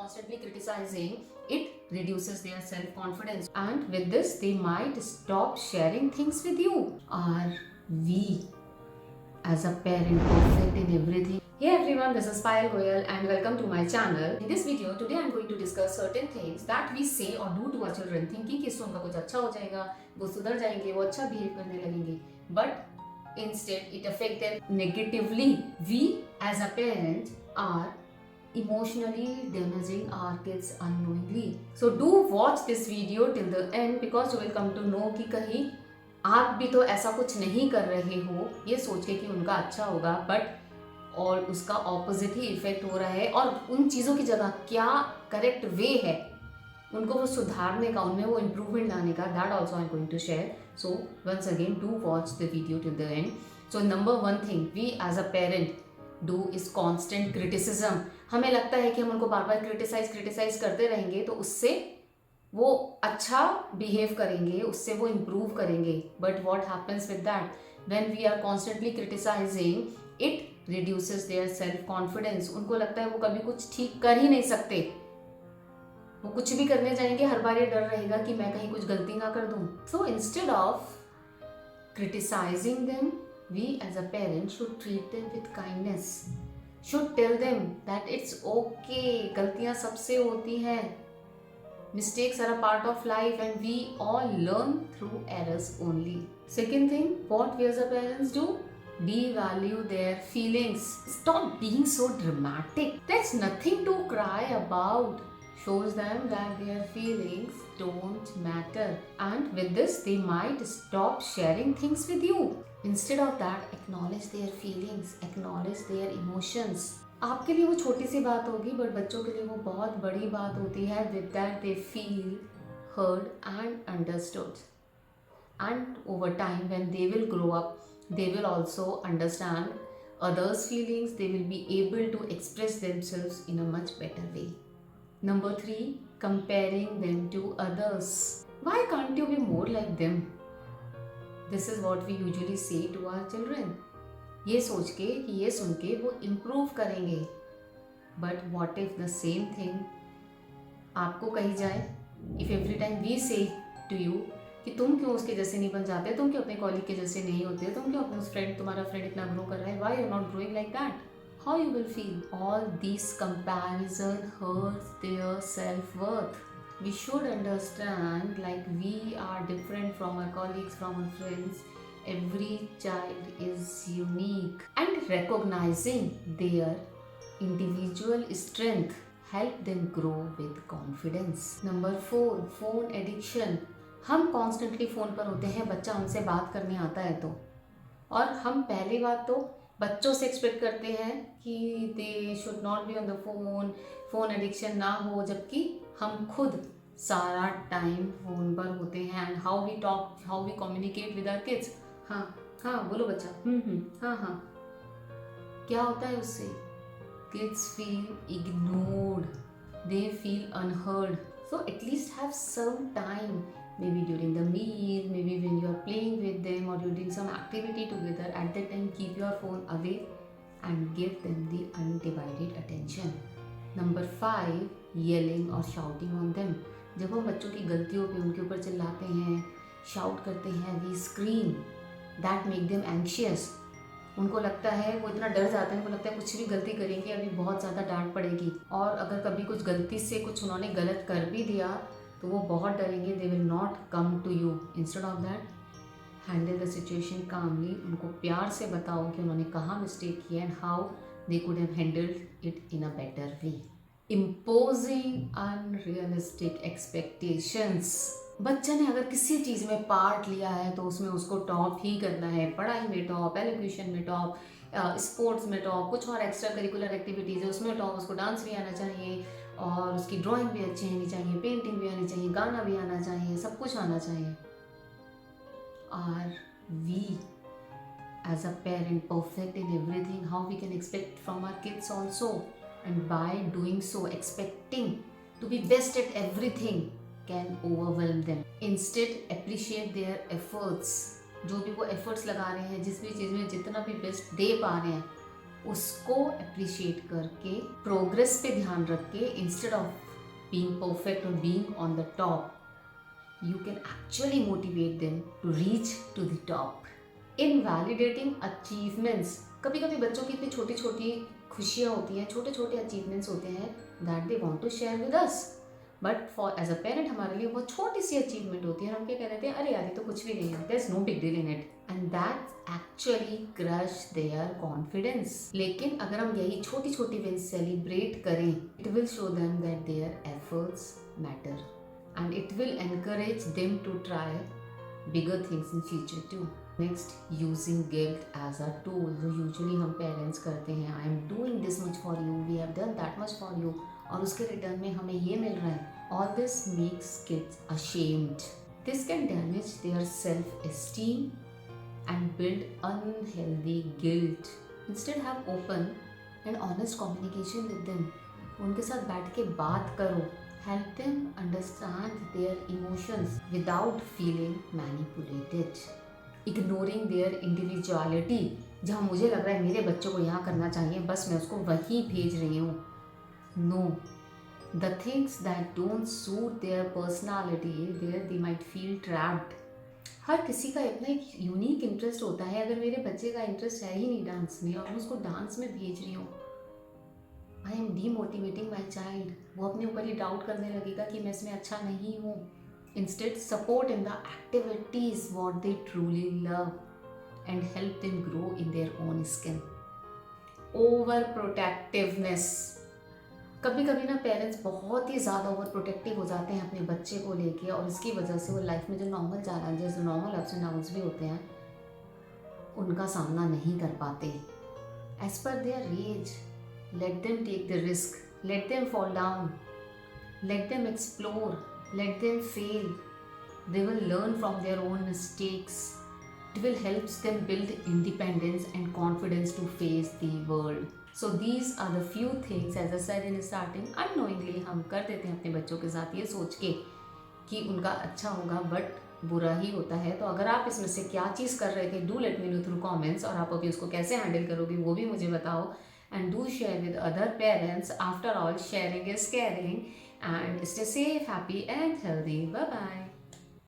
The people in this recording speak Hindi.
constantly criticizing, it reduces their self-confidence, and with this they might stop sharing things with you. Are we as a parent perfect in everything? Hey everyone, this is Payal Goyal and welcome to my channel. In this video, today I am going to discuss certain things that we say or do to our children thinking कि इससे उनका कुछ अच्छा हो जाएगा, वो सुधर जाएंगे, वो अच्छा behave करने लगेंगे. But instead it affects them negatively. We as a parent are emotionally damaging our kids unknowingly. So do watch this video till the end because you will come to know कि कहीं आप भी तो ऐसा कुछ नहीं कर रहे हो ये सोच के कि उनका अच्छा होगा, बट और उसका ऑपोजिट ही इफेक्ट हो रहा है, और उन चीज़ों की जगह क्या करेक्ट वे है उनको वो सुधारने का, उनमें वो इम्प्रूवमेंट लाने का. That also I am going to share. So once again do watch the video till the end. So number one thing we as a parent do is constant criticism. हमें लगता है कि हम उनको बार बार क्रिटिसाइज करते रहेंगे तो उससे वो अच्छा बिहेव करेंगे, उससे वो इम्प्रूव करेंगे. But what happens with that, when we are constantly criticising it reduces their self confidence. उनको लगता है वो कभी कुछ ठीक कर ही नहीं सकते, वो कुछ भी करने जाएंगे हर बार ये डर रहेगा कि मैं कहीं कुछ गलती ना कर दूं. So instead of criticising them, we as a parent should treat them with kindness, should tell them that it's okay, गलतियां सबसे होती हैं, mistakes are a part of life and we all learn through errors only. Second thing, what we as a parents do, devalue their feelings. Stop being so dramatic. There's nothing to cry about. Shows them that their feelings don't matter, and with this they might stop sharing things with you. Instead of that, acknowledge their feelings, acknowledge their emotions. आपके लिए वो छोटी सी बात होगी बट बच्चों के लिए वो बहुत बड़ी बात होती है. With that they feel heard and understood, and over time when they will grow up they will also understand others' feelings. They will be able to express themselves in a much better way. Number 3, comparing them to others. Why can't you be more like them? This is what we usually say to our children. ये सोच के कि ये सुन के वो इम्प्रूव करेंगे. But what if the same thing आपको कही जाए, इफ एवरी टाइम वी से टू यू कि तुम क्यों उसके जैसे नहीं बन जाते, तुम क्यों अपने कॉलीग के जैसे नहीं होते, तुम क्यों अपने फ्रेंड, तुम्हारा फ्रेंड इतना ग्रो कर रहा है, why you are not growing like that, how you will feel. All these comparison hurts their self-worth. We should understand like we are different from our colleagues, from our friends. Every child is unique, and recognizing their individual strength help them grow with confidence. Number 4, phone addiction. हम कॉन्स्टेंटली फ़ोन पर होते हैं, बच्चा हमसे बात करने आता है तो, और हम पहली बात तो बच्चों से एक्सपेक्ट करते हैं कि they should not be on the phone addiction ना हो, जबकि हम खुद सारा टाइम फ़ोन पर होते हैं. And how we talk, how we communicate with our kids. हाँ हाँ बोलो बच्चा, हाँ हाँ. क्या होता है उससे? Kids feel ignored, they feel unheard. So at least have some time, maybe during the meal, maybe when you are playing with them or you're doing some activity together. At that time keep your phone away and give them the undivided attention. Number 5, yelling or shouting on them. जब हम बच्चों की गलतियों पे उनके ऊपर चिल्लाते हैं, शाउट करते हैं, we scream, that make them anxious. उनको लगता है, वो इतना डर जाते हैं, उनको लगता है कुछ भी गलती करेंगे अभी बहुत ज़्यादा डांट पड़ेगी, और अगर कभी कुछ गलती से कुछ उन्होंने गलत कर भी दिया तो वो बहुत डरेंगे. They will not come to you. Instead of that handle the situation calmly. उनको प्यार से बताओ कि उन्होंने कहाँ मिस्टेक किया and how they could have handled it in a better way. Imposing unrealistic expectations. बच्चे ने अगर किसी चीज़ में पार्ट लिया है तो उसमें उसको टॉप ही करना है. पढ़ाई में टॉप, एलोक्यूशन में टॉप, स्पोर्ट्स में टॉप, कुछ और एक्स्ट्रा करिकुलर एक्टिविटीज़ है उसमें टॉप, उसको डांस भी आना चाहिए और उसकी ड्राइंग भी अच्छी आनी चाहिए, पेंटिंग भी आनी चाहिए, गाना भी आना चाहिए, सब कुछ आना चाहिए. Are we as a parent perfect in everything? How we can expect from our kids also, and by doing so expecting to be best at everything can overwhelm them. Instead appreciate their efforts. जो भी वो एफर्ट्स लगा रहे हैं, जिस भी चीज़ में जितना भी बेस्ट दे पा रहे हैं, उसको अप्रिशिएट करके प्रोग्रेस पे ध्यान रख के इंस्टेड ऑफ बीइंग परफेक्ट और being on the top, you can actually motivate them to reach to the top. In validating achievements, कभी कभी बच्चों की इतनी छोटी छोटी खुशियाँ होती हैं, छोटे छोटे अचीवमेंट्स होते हैं that they want to share with us. But for as a parent हमारे लिए बहुत छोटी सी अचीवमेंट होती है, हम क्या कह देते हैं, अरे यार ये तो कुछ भी नहीं है, there is no big deal in it, and that actually crush their confidence. लेकिन अगर हम यही छोटी छोटी विन्स सेलिब्रेट करें, it will show them that their efforts matter and it will encourage them to try bigger things in future too. Next, using guilt as a tool. जो usually हम parents करते हैं, I am doing this much for you, we have done that much for you, और उसके रिटर्न में हमें ये मिल रहा है. All this makes kids ashamed. This can damage their self-esteem and build unhealthy guilt. Instead, have open and honest communication with them. उनके साथ बैठ के बात करो. Help them understand their emotions without feeling manipulated. Ignoring their individuality. जहाँ मुझे लग रहा है मेरे बच्चों को यहाँ करना चाहिए, बस मैं उसको वहीं भेज रही हूँ. No. The things that don't suit their personality, there they might feel trapped. हर किसी का अपना एक यूनिक इंटरेस्ट होता है. अगर मेरे बच्चे का इंटरेस्ट है ही नहीं डांस में और मैं उसको डांस में भेज रही हूँ, I am demotivating my child. वो अपने ऊपर ही डाउट करने लगेगा कि मैं इसमें अच्छा नहीं हूँ. Instead support in the activities what they truly love and help them grow in their own skin. Over protectiveness. कभी कभी ना पेरेंट्स बहुत ही ज़्यादा ओवर प्रोटेक्टिव हो जाते हैं अपने बच्चे को लेके, और इसकी वजह से वो लाइफ में जो normal challenges, normal ups and downs भी होते हैं, उनका सामना नहीं कर पाते. एज पर their age, let them take the risk, let them fall down, let them explore, let them fail. They will learn from their own mistakes. It will help them build independence and confidence to face the world. So these are the few things, as I said in starting, unknowingly हम कर देते हैं अपने बच्चों के साथ ये सोच के कि उनका अच्छा होगा, बट बुरा ही होता है. तो अगर आप इसमें से क्या चीज़ कर रहे थे, do let me know through comments, और आप अभी उसको कैसे हैंडल करोगे वो भी मुझे बताओ. And do share with other parents. After all, sharing is caring. And stay safe, happy and healthy. Bye bye.